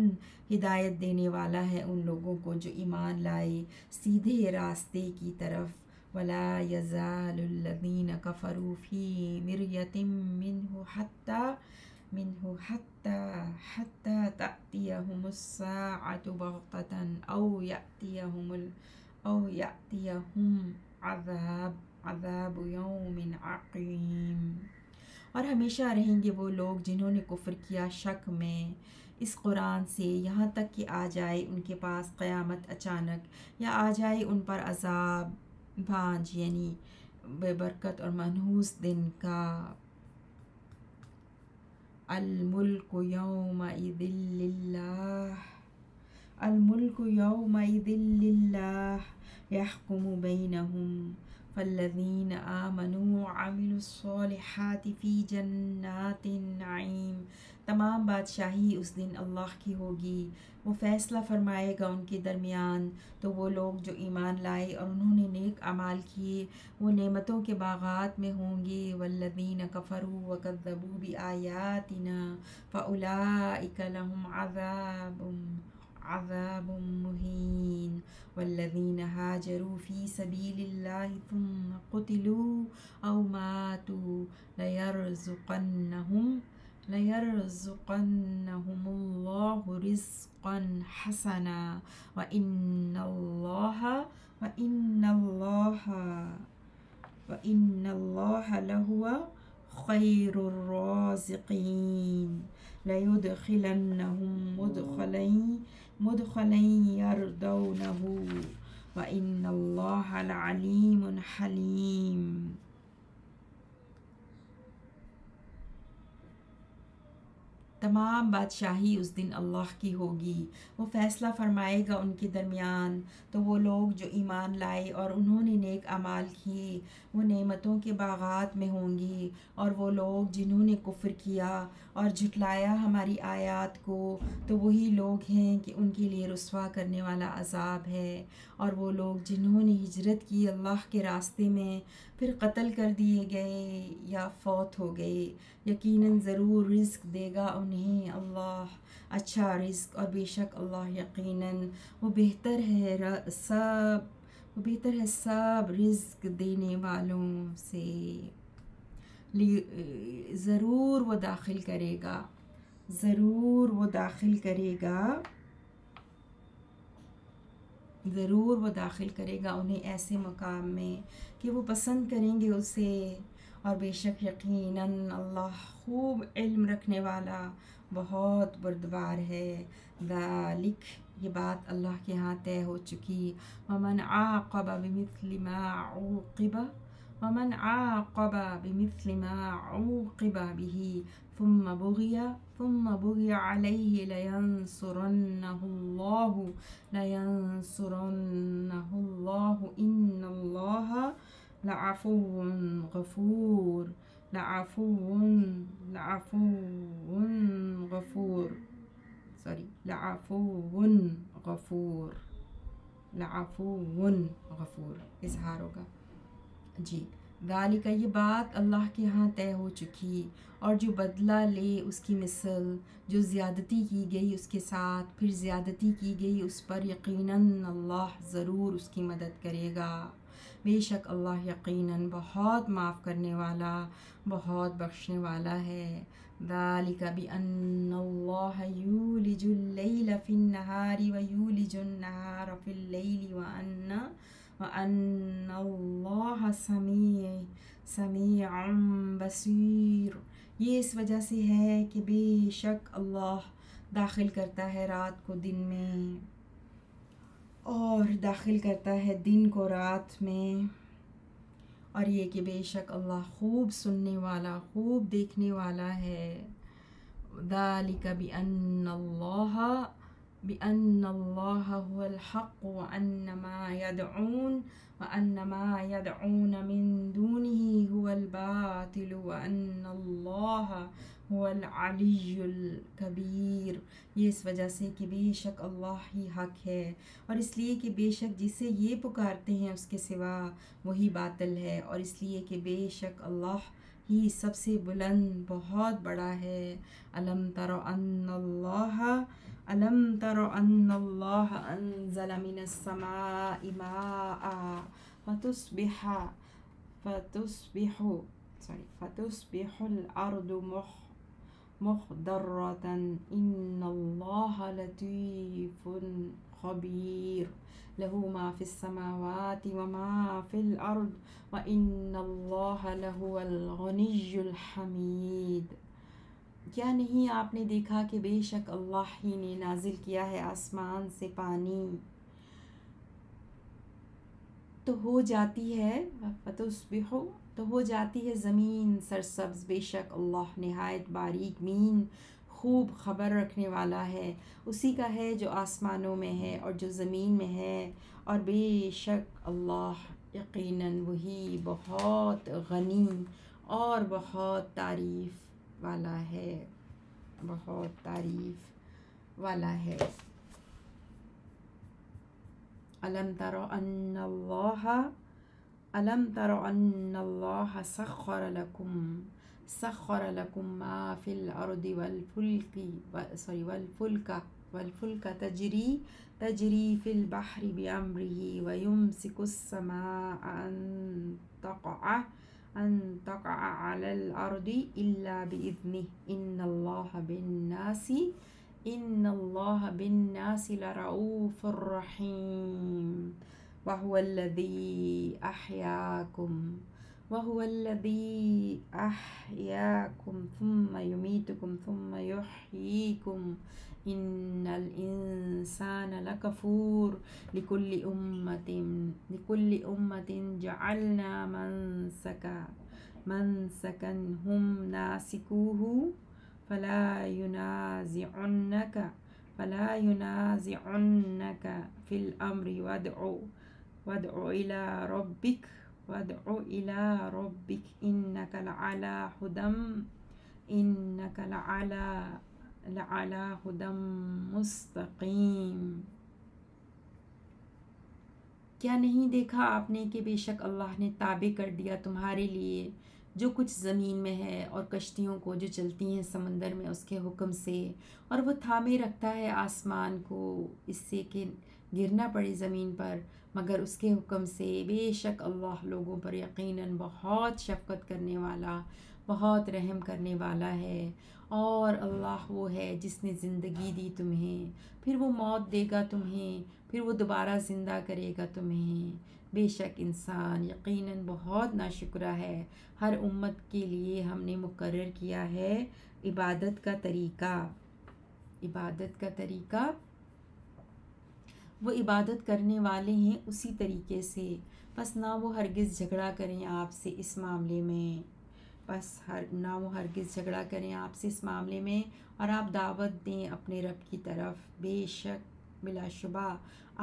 ہدایت دینے والا ہے ان لوگوں کو جو ایمان لائے سیدھے راستے کی طرف۔ وَلَا يَزَالُ الَّذِينَ كَفَرُوا فِي مِرْيَةٍ مِّنْهُ حَتَّى تَأْتِيَهُمُ السَّاعَةُ بَغْتَةً أَوْ يَأْتِيَهُمْ عَذَابُ يَوْمٍ عَقِيمٍ۔ اور ہمیشہ رہیں گے وہ لوگ جنہوں نے کفر کیا شک میں اس قرآن سے، یہاں تک کہ آ جائے ان کے پاس قیامت اچانک، یا آ جائے ان پر عذاب بھانج، یعنی بے برکت اور منحوس دن کا۔ الملک یومئذ للہ یحکم بینہم فالذین آمنوا وعملوا الصالحات فی جنات النعیم۔ تمام بادشاہی اس دن اللہ کی ہوگی، وہ فیصلہ فرمائے گا ان کے درمیان، تو وہ لوگ جو ایمان لائے اور انہوں نے نیک اعمال کیے وہ نعمتوں کے باغات میں ہوں گے۔ والذین کفروا وکذبوا بآیاتنا فاولئک لهم عذاب مہین۔ والذین هاجروا فی سبیل اللہ ثم قتلوا او ماتوا لَيَرْزُقَنَّهُمُ اللَّهُ رِزْقًا حَسَنًا وَإِنَّ اللَّهَ لَهُوَ خَيْرُ الرَّازِقِينَ۔ لَيُدْخِلَنَّهُمْ مُدْخَلًا يَرْضَوْنَهُ وَإِنَّ اللَّهَ لَعَلِيمٌ حَلِيمٌ۔ تمام بادشاہی اس دن اللہ کی ہوگی، وہ فیصلہ فرمائے گا ان کے درمیان، تو وہ لوگ جو ایمان لائے اور انہوں نے نیک اعمال کیے وہ نعمتوں کے باغات میں ہوں گے، اور وہ لوگ جنہوں نے کفر کیا اور جھٹلایا ہماری آیات کو تو وہی لوگ ہیں کہ ان کے لیے رسوا کرنے والا عذاب ہے۔ اور وہ لوگ جنہوں نے ہجرت کی اللہ کے راستے میں پھر قتل کر دیے گئے یا فوت ہو گئے، یقیناً ضرور رزق دے گا انہیں اللہ اچھا رزق، اور بے شک اللہ یقیناً وہ بہتر ہے سب رزق دینے والوں سے۔ ضرور وہ داخل کرے گا انہیں ایسے مقام میں کہ وہ پسند کریں گے اسے، اور بے شک یقیناً اللہ خوب علم رکھنے والا بہت بردبار ہے۔ ذالک، یہ بات اللہ کے ہاں طے ہو چکی۔ ومن عاقب بمثل ما عوقب به ثم بغي علیہ لینصرنہ اللہ ان اللہ لعفو غفور لعفو غفور اظہار ہوگا جی۔ ذالک یہ بات اللہ کے ہاں طے ہو چکی، اور جو بدلہ لے اس کی مثل، جو زیادتی کی گئی اس کے ساتھ پھر زیادتی کی گئی اس پر، یقیناً اللہ ضرور اس کی مدد کرے گا، بے شک اللہ یقیناً بہت معاف کرنے والا بہت بخشنے والا ہے۔ ذالک بأن اللہ یولج اللیل فی النہار ویولج النہار فی اللیل وَأَنَّ اللَّهَ سمیع بصیر، یہ اس وجہ سے ہے کہ بے شک اللہ داخل کرتا ہے رات کو دن میں اور داخل کرتا ہے دن کو رات میں، اور یہ کہ بے شک اللہ خوب سننے والا خوب دیکھنے والا ہے۔ ذالک بأن اللہ هو الحق وأن ما يدعون من دونه هو الباطل وأن اللہ هو العلی الکبیر، یہ اس وجہ سے کہ بے شک اللہ ہی حق ہے، اور اس لیے کہ بے شک جسے یہ پکارتے ہیں اس کے سوا وہی باطل ہے، اور اس لیے کہ بے شک اللہ ہی سب سے بلند بہت بڑا ہے۔ الم تر ان اللہ انزل من السماء ماء فتصبح الارض مخضرة ان اللہ لطیف خبیر له ما في السماوات وما في الارض وان اللہ لهو الغنی الحمید۔ کیا نہیں آپ نے دیکھا کہ بے شک اللہ ہی نے نازل کیا ہے آسمان سے پانی تو ہو جاتی ہے فتصبح تو ہو جاتی ہے زمین سرسبز، بے شک اللہ نہایت باریک بین خوب خبر رکھنے والا ہے، اسی کا ہے جو آسمانوں میں ہے اور جو زمین میں ہے، اور بے شک اللہ یقیناً وہی بہت غنی اور بہت تعریف والا ہے، بہت تعریف والا ہے۔ الم تر ان اللہ سخر لکم ما فی الارض والفلک تجری فی البحر بامرہ ویمسک السماء ان تقع علی الارض الا باذنہ ان اللہ بالناس لرؤوف رحیم وهو الذی احیاکم ثم یمیتکم ثم یحییکم ان الانسان لکفور لکل امت جعلنا منسکا هم ناسکوہ فلا ينازعنك في الأمر وادع إلى ربك إنك لعلى هدى مستقيم۔ کیا نہیں دیکھا آپ نے کہ بے شک اللہ نے تابع کر دیا تمہارے لیے جو کچھ زمین میں ہے اور کشتیوں کو جو چلتی ہیں سمندر میں اس کے حکم سے، اور وہ تھامے رکھتا ہے آسمان کو اس سے کہ گر نہ پڑے زمین پر مگر اس کے حکم سے، بے شک اللہ لوگوں پر یقیناً بہت شفقت کرنے والا بہت رحم کرنے والا ہے۔ اور اللہ وہ ہے جس نے زندگی دی تمہیں پھر وہ موت دے گا تمہیں پھر وہ دوبارہ زندہ کرے گا تمہیں، بے شک انسان یقیناً بہت ناشکرا ہے۔ ہر امت کے لیے ہم نے مقرر کیا ہے عبادت کا طریقہ وہ عبادت کرنے والے ہیں اسی طریقے سے، بس نہ وہ ہرگز جھگڑا کریں آپ سے اس معاملے میں، بس نہ وہ ہرگز جھگڑا کریں آپ سے اس معاملے میں، اور آپ دعوت دیں اپنے رب کی طرف، بے شک بلا شبہ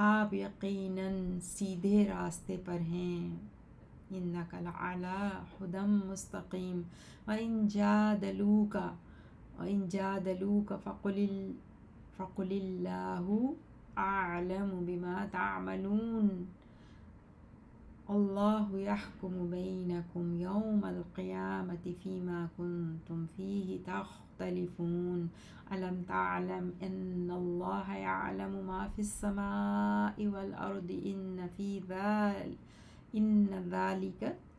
آپ یقیناً سیدھے راستے پر ہیں۔ اِنَّکَ لَعَلیٰ ھُدًى مُسْتَقِیمٍ وَإِن جَادَلُوكَ فَقُلِ اللَّهُ أَعْلَمُ بِمَا تَعْمَلُونَ اللَّهُ يَحْكُمُ بَيْنَكُمْ يَوْمَ الْقِيَامَةِ فِيمَا كُنتُمْ فِيهِ تَخْتَلِفُونَ أَلَمْ تَعْلَمْ أَنَّ اللَّهَ يَعْلَمُ مَا فِي السَّمَاءِ وَالْأَرْضِ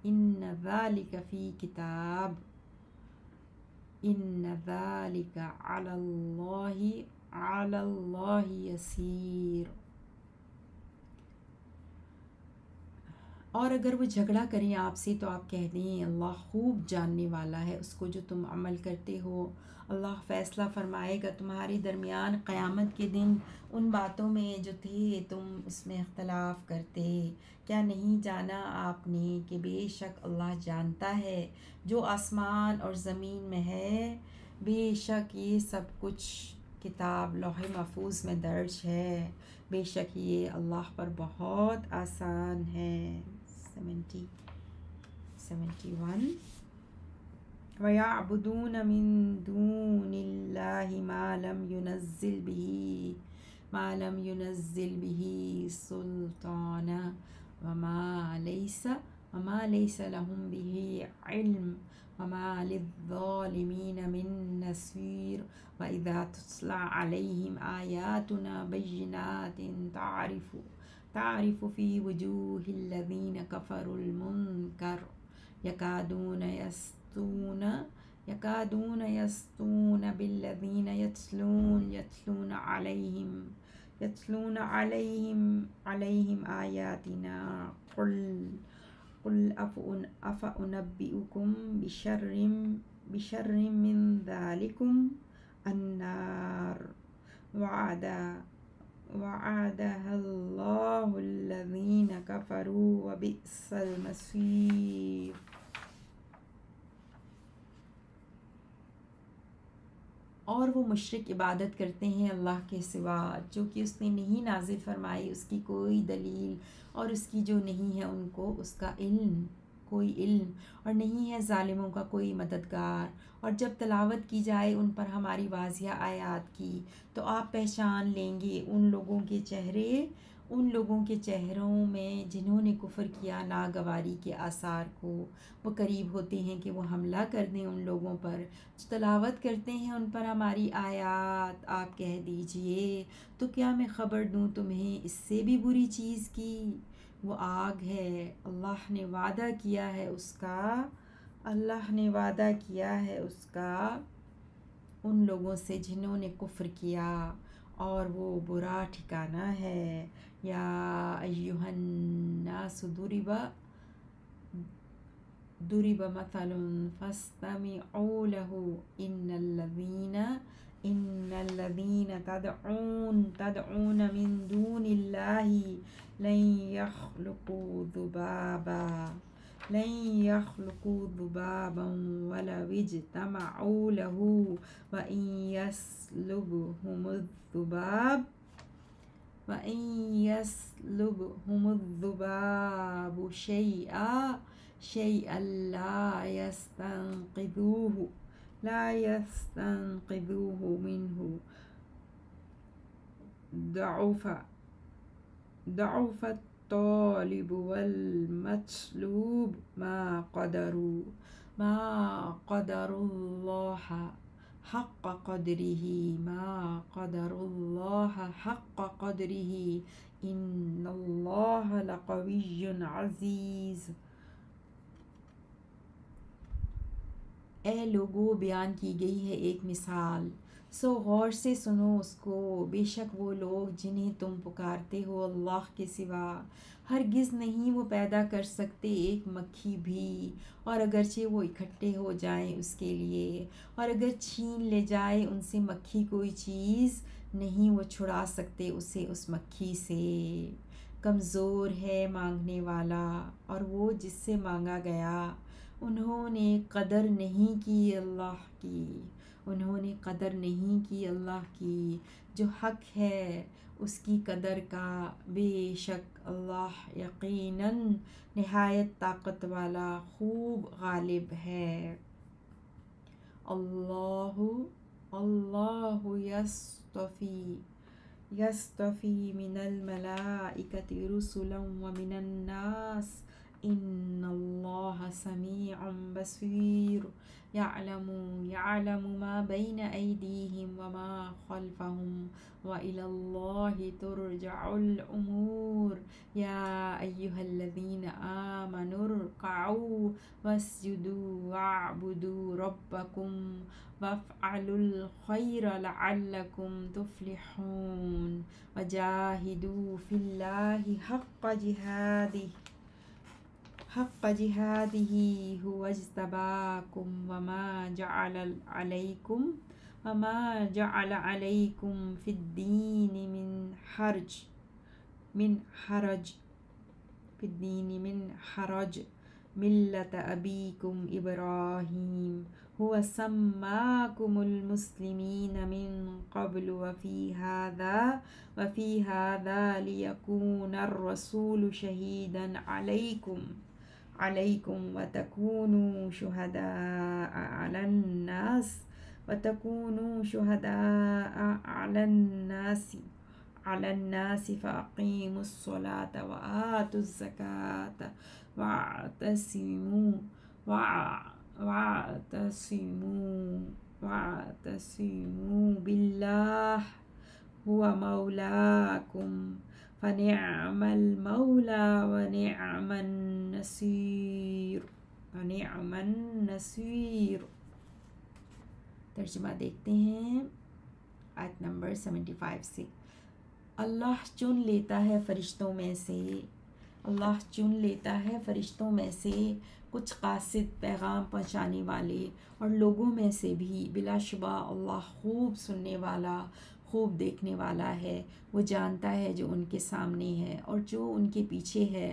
إِنَّ ذَلِكَ فِي كِتَابٍ إِنَّ ذَلِكَ عَلَى اللَّهِ يَسِيرٌ۔ اور اگر وہ جھگڑا کریں آپ سے تو آپ کہہ دیں اللہ خوب جاننے والا ہے اس کو جو تم عمل کرتے ہو، اللہ فیصلہ فرمائے گا تمہارے درمیان قیامت کے دن ان باتوں میں جو تھے تم اس میں اختلاف کرتے۔ کیا نہیں جانا آپ نے کہ بے شک اللہ جانتا ہے جو آسمان اور زمین میں ہے، بے شک یہ سب کچھ کتاب لوح محفوظ میں درج ہے، بے شک یہ اللہ پر بہت آسان ہے۔ 71 وَيَعْبُدُونَ مِن دُونِ اللَّهِ مَا لَمْ يُنَزِّلْ بِهِ سُلْطَانًا وَمَا لَيْسَ لَهُم بِهِ عِلْمٌ وَمَا لِلظَّالِمِينَ مِن نَّصِيرٍ وَإِذَا تُتْلَىٰ عَلَيْهِمْ آيَاتُنَا بَيِّنَاتٍ تعرف في وجوه الذين كفروا المنكر يكادون يسطون بالذين يتلون عليهم آياتنا قل أفأنبئكم بشر من ذلكم النار وعدها الله الذين كفروا وبئس المصير۔ اور وہ مشرک عبادت کرتے ہیں اللہ کے سوا جو کہ اس نے نہیں نازل فرمائی، اس کی کوئی دلیل اور اس کی جو نہیں ہے ان کو اس کا کوئی علم، اور نہیں ہے ظالموں کا کوئی مددگار۔ اور جب تلاوت کی جائے ان پر ہماری واضح آیات کی تو آپ پہچان لیں گے ان لوگوں کے چہروں میں جنہوں نے کفر کیا ناگواری کے آثار کو، وہ قریب ہوتے ہیں کہ وہ حملہ کر دیں ان لوگوں پر جو تلاوت کرتے ہیں ان پر ہماری آیات۔ آپ کہہ دیجئے تو کیا میں خبر دوں تمہیں اس سے بھی بری چیز کی، وہ آگ ہے، اللہ نے وعدہ کیا ہے اس کا ان لوگوں سے جنہوں نے کفر کیا، اور وہ برا ٹھکانہ ہے۔ یا ایھا الناس ضرب مثل فاستمعوا له ان الذين تدعون من دون الله لن يخلقوا ذبابا ولو اجتمعوا له وإن يسلبهم الذباب شيئا لا يستنقذوه منه ضعف الطالب والمطلوب ما قدروا الله حق قدره إن الله لقوي عزيز۔ اے لوگو بیان کی گئی ہے ایک مثال، سو غور سے سنو اس کو، بے شک وہ لوگ جنہیں تم پکارتے ہو اللہ کے سوا ہرگز نہیں وہ پیدا کر سکتے ایک مکھی بھی، اور اگرچہ وہ اکٹھے ہو جائیں اس کے لیے، اور اگر چھین لے جائے ان سے مکھی کوئی چیز نہیں وہ چھڑا سکتے اسے اس مکھی سے۔ کمزور ہے مانگنے والا اور وہ جس سے مانگا گیا، انہوں نے قدر نہیں کی اللہ کی، انہوں نے قدر نہیں کی اللہ کی، جو حق ہے اس کی قدر کا، بے شک اللہ یقیناً نہایت طاقت والا خوب غالب ہے۔ اللہ اللہ یصطفی من الملائکۃ رسلا ومن الناس ان اللہ سمیع بصیر، یعلم ما بین ایدیہم وما خلفہم وإلی اللہ ترجع الامور، یا ایہا الذین آمنوا ارکعوا واسجدوا واعبدوا ربکم وافعلوا الخیر لعلکم تفلحون، وجاہدوا فی اللہ حق جہادہ هو اجتباکم وما جعل علیکم فی الدین من حرج ملت ابیکم ابراہیم هو سماکم المسلمین من قبل وفی هذا لیکون الرسول شہیدا علیکم وتکونوا شہداء علی الناس فاقیموا الصلاة وآتوا الزکاة واعتصموا باللہ هو مولاکم فنعم المولا ونعم النصیر۔ ترجمہ دیکھتے ہیں آیت نمبر 75 سے۔ اللہ چن لیتا ہے فرشتوں میں سے کچھ قاصد پیغام پہنچانے والے، اور لوگوں میں سے بھی، بلا شبہ اللہ خوب سننے والا، خوب دیکھنے والا ہے۔ وہ جانتا ہے جو ان کے سامنے ہے اور جو ان کے پیچھے ہے،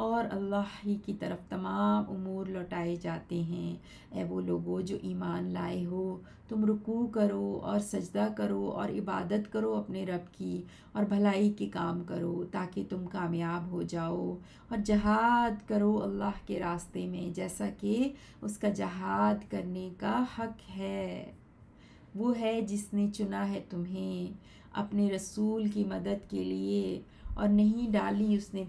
اور اللہ ہی کی طرف تمام امور لوٹائے جاتے ہیں۔ اے وہ لوگو جو ایمان لائے ہو، تم رکوع کرو اور سجدہ کرو اور عبادت کرو اپنے رب کی، اور بھلائی کے کام کرو تاکہ تم کامیاب ہو جاؤ، اور جہاد کرو اللہ کے راستے میں جیسا کہ اس کا جہاد کرنے کا حق ہے۔ وہ ہے جس نے چنا ہے تمہیں اپنے رسول کی مدد کے لیے، اور نہیں ڈالی اس نے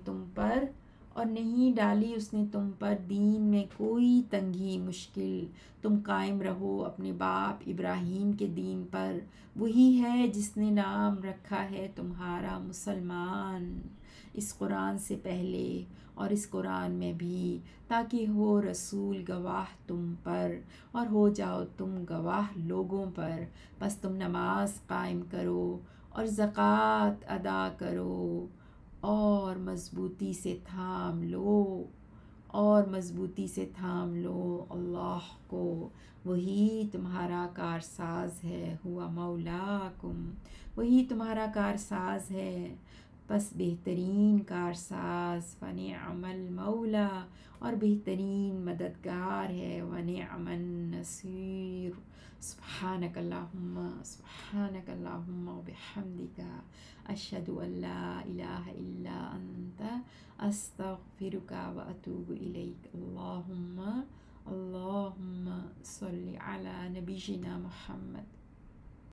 تم پر دین میں کوئی تنگی مشکل، تم قائم رہو اپنے باپ ابراہیم کے دین پر، وہی ہے جس نے نام رکھا ہے تمہارا مسلمان اس قرآن سے پہلے اور اس قرآن میں بھی، تاکہ ہو رسول گواہ تم پر اور ہو جاؤ تم گواہ لوگوں پر۔ بس تم نماز قائم کرو اور زکوٰۃ ادا کرو اور مضبوطی سے تھام لو اللہ کو، وہی تمہارا کارساز ہے، ہوا مولاکم، وہی تمہارا کارساز ہے، پس بہترین کارساز، فنعم المولا، اور بہترین مددگار ہے، ونعم النصیر۔ سبحانک اللہم وبحمدک، اشہد ان لا الہ الا انت، استغفرک واتوب الیک۔ اللہم صل علی نبینا محمد۔